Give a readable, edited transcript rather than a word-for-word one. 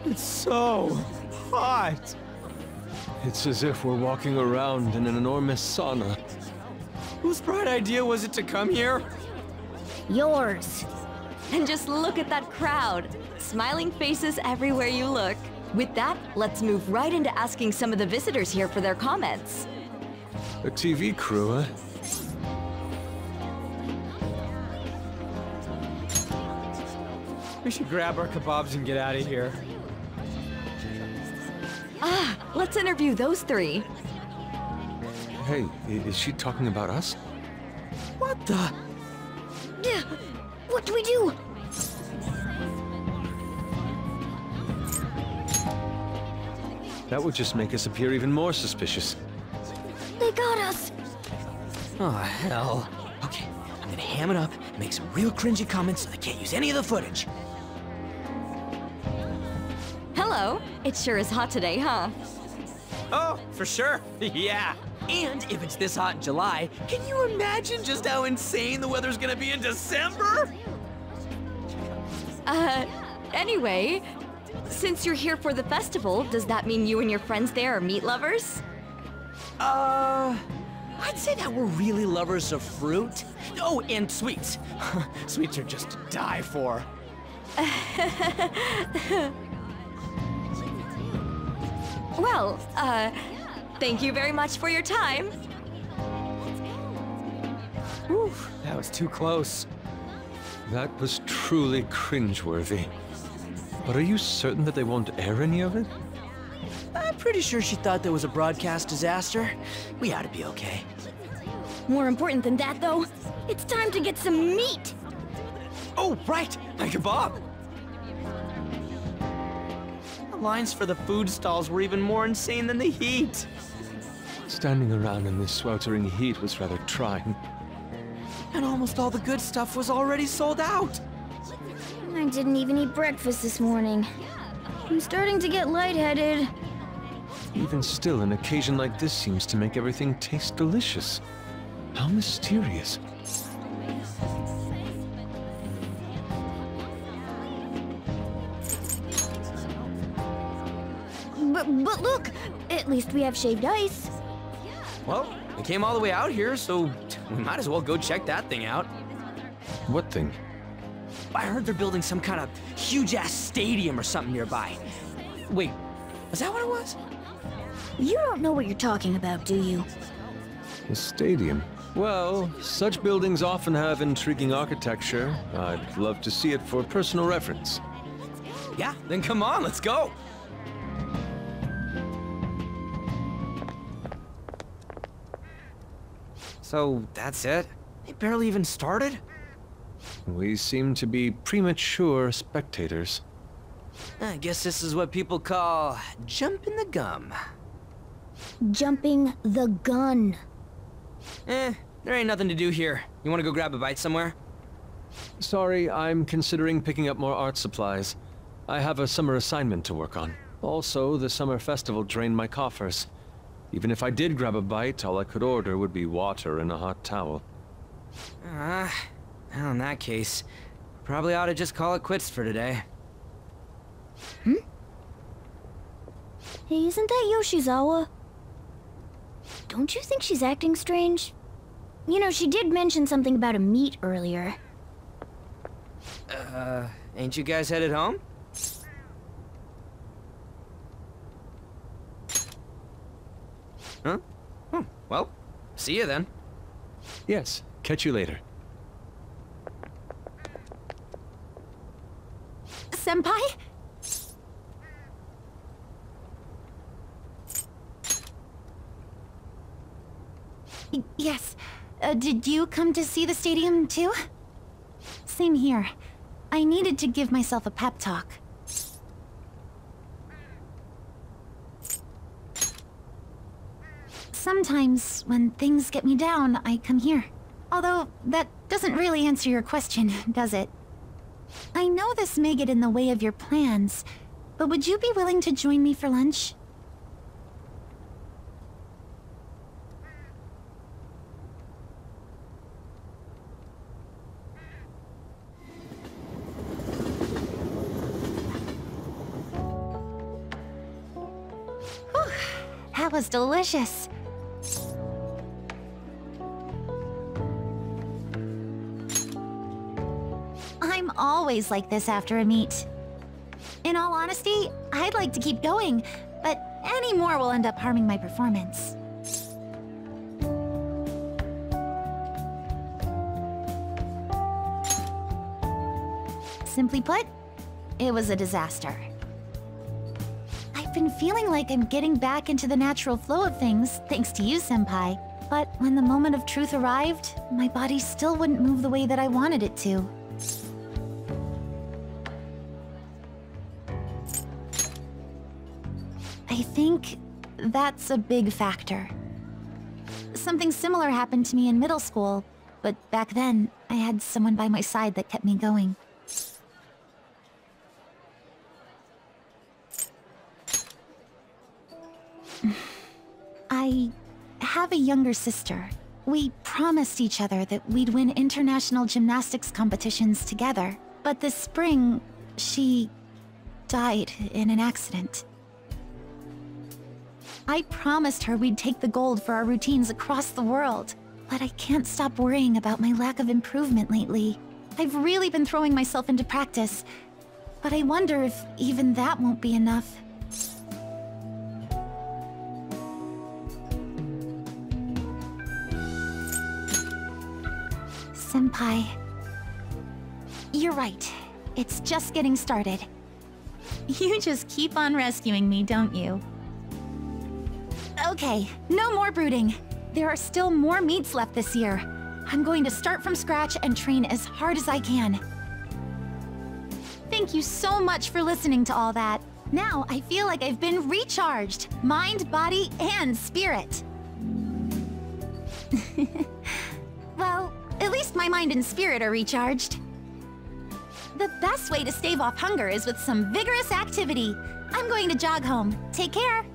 It's so hot. It's as if we're walking around in an enormous sauna. Whose bright idea was it to come here? Yours. And just look at that crowd. Smiling faces everywhere you look. With that, let's move right into asking some of the visitors here for their comments. A TV crew, huh? We should grab our kebabs and get out of here. Ah, let's interview those three. Hey, is she talking about us? What the? What do we do? That would just make us appear even more suspicious. They got us. Oh, hell. Okay, I'm gonna ham it up and make some real cringy comments so they can't use any of the footage. Hello. It sure is hot today, huh? Oh, for sure. Yeah. And if it's this hot in July, can you imagine just how insane the weather's gonna be in December? Anyway, since you're here for the festival, does that mean you and your friends there are meat lovers? I'd say that we're really lovers of fruit. Oh, and sweets. Sweets are just to die for. Well, thank you very much for your time. Whew, that was too close. That was truly cringeworthy. But are you certain that they won't air any of it? I'm pretty sure she thought there was a broadcast disaster. We ought to be okay. More important than that, though, it's time to get some meat. Oh, right! My kebab! The lines for the food stalls were even more insane than the heat. Standing around in this sweltering heat was rather trying. And almost all the good stuff was already sold out. I didn't even eat breakfast this morning. I'm starting to get lightheaded. Even still, an occasion like this seems to make everything taste delicious. How mysterious. But look, at least we have shaved ice. Well, we came all the way out here, so we might as well go check that thing out. What thing? I heard they're building some kind of huge-ass stadium or something nearby. Wait, was that what it was? You don't know what you're talking about, do you? A stadium. Well, such buildings often have intriguing architecture. I'd love to see it for personal reference. Yeah, then come on, let's go. So, that's it? They barely even started? We seem to be premature spectators. I guess this is what people call jumping the gum. Jumping the gun. There ain't nothing to do here. You wanna go grab a bite somewhere? Sorry, I'm considering picking up more art supplies. I have a summer assignment to work on. Also, the summer festival drained my coffers. Even if I did grab a bite, all I could order would be water and a hot towel. Well, in that case, probably ought to just call it quits for today. Hey, isn't that Yoshizawa? Don't you think she's acting strange? You know, she did mention something about a meat earlier. Ain't you guys headed home? Huh? Well, see you then. Yes, catch you later. Senpai? Yes. Did you come to see the stadium, too? Same here. I needed to give myself a pep talk. Sometimes, when things get me down, I come here. Although, that doesn't really answer your question, does it? I know this may get in the way of your plans, but would you be willing to join me for lunch? That was delicious. I'm always like this after a meet. In all honesty, I'd like to keep going, but any more will end up harming my performance. Simply put, it was a disaster. I've been feeling like I'm getting back into the natural flow of things, thanks to you, Senpai. But when the moment of truth arrived, my body still wouldn't move the way that I wanted it to. I think that's a big factor. Something similar happened to me in middle school, but back then, I had someone by my side that kept me going. I have a younger sister. We promised each other that we'd win international gymnastics competitions together. But this spring, she died in an accident. I promised her we'd take the gold for our routines across the world. But I can't stop worrying about my lack of improvement lately. I've really been throwing myself into practice, but I wonder if even that won't be enough. Senpai, you're right. It's just getting started. You just keep on rescuing me, don't you? Okay, no more brooding. There are still more meets left this year. I'm going to start from scratch and train as hard as I can. Thank you so much for listening to all that. Now I feel like I've been recharged. Mind, body, and spirit. Well, at least my mind and spirit are recharged. The best way to stave off hunger is with some vigorous activity. I'm going to jog home. Take care.